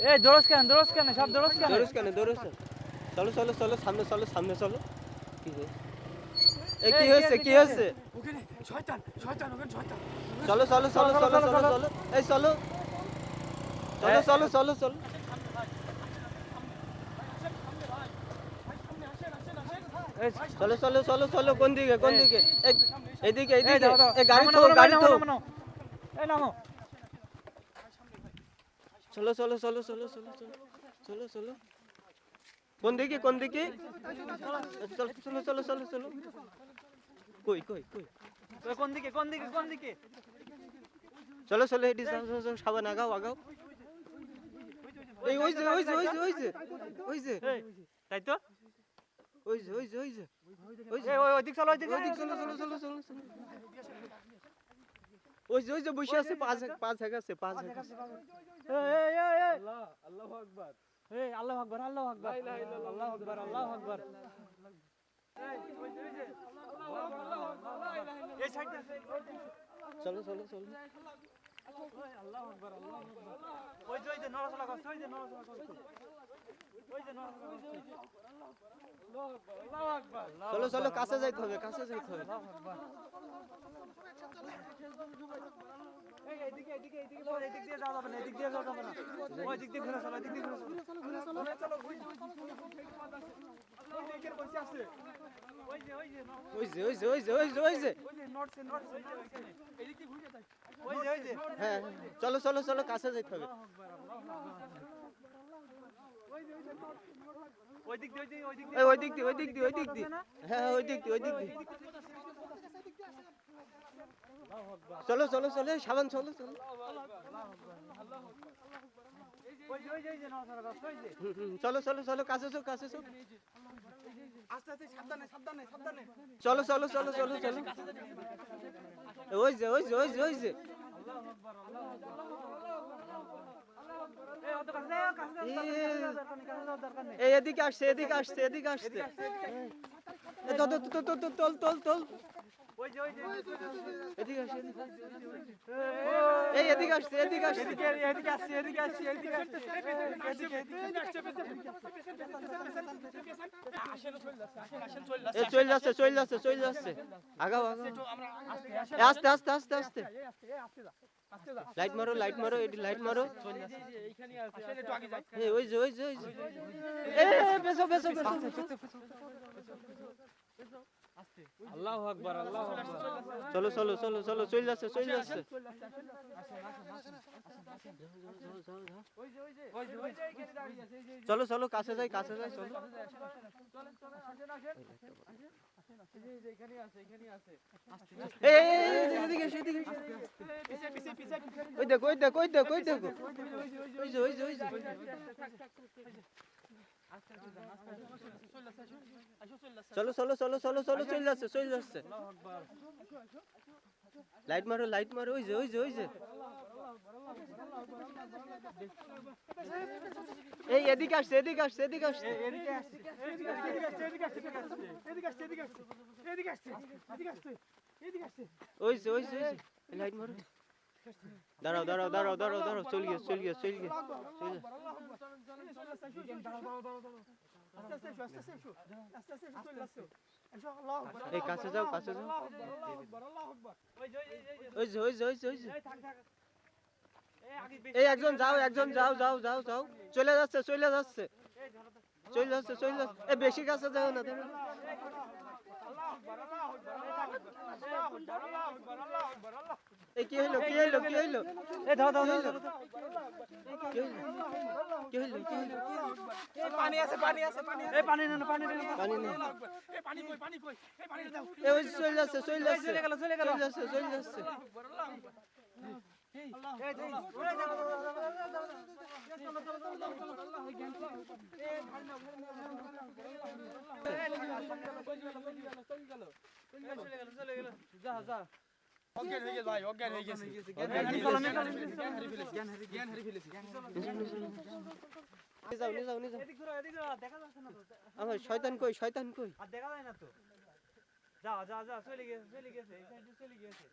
এই দৌড়স কেন সব দৌড়স কেন দৌড়স চলো সামনে চলো কি হয়েছে ওখানে শয়তান ওখানে শয়তান চলো এই চলো চলো কোন দিকে এইদিকে গাড়ি তো এই নামো চলো কোন দিকে চলো কই কোন দিকে চলো হেডি সাবান আগাও এই ওই যে তাই তো ওই যে ওইদিক চলো ওই যে বসে আছে পাঁচ আছে আল্লাহু আকবার আল্লাহু আকবার এই সাইডে চলো আল্লাহু আকবার ওই যে নড়াচড়া করছে আল্লাহু আকবার চলো কাছে যাইতে হবে আল্লাহু আকবার এদিকে দিয়ে যাওয়া যাবে না ওই দিক দিয়ে ঘুরে চলো ওই যে হ্যাঁ চলো কাছে যাইতে হবে ওই দিক দিয়ে হ্যাঁ ওই দিক দিয়ে চলো সাবান চলো কাছে আস্তে সাবধানে চলো ওই যে এদিকে আসছে তোল এদিকে আসছে চলে যাচ্ছে আগাও আস্তে লাইট মারো এটি লাইট মারো ওই যে পেছো আল্লাহু আকবার চলো চলে যাচ্ছে চলো কাছে যাই চলো ওই দেখো চলো চলে যাচ্ছে লাইট মারো ওই যে এই এদিকে আসছে ওই যে লাইট মারো দাঁড়াও চল গিয়ে এই কাছে যাও ওই যে এই একজন যাও চলে যাচ্ছে এই বেশি কাছে যাও না এই কি হইলো এই দাও কি হইলো পানি আছে এই পানি না এই পানি কই এই পানি দাও এই ওই চলে যাচ্ছে চলে গেল যা অজ্ঞান হয়ে গেছে ভাই জ্ঞান হারিয়ে ফেলেছি যাও এদিক ঘুরো দেখা যাচ্ছে না তো আমার শয়তান কই আর দেখা যায় না তো যা চলে গেছে এই সাইডে চলে গেছে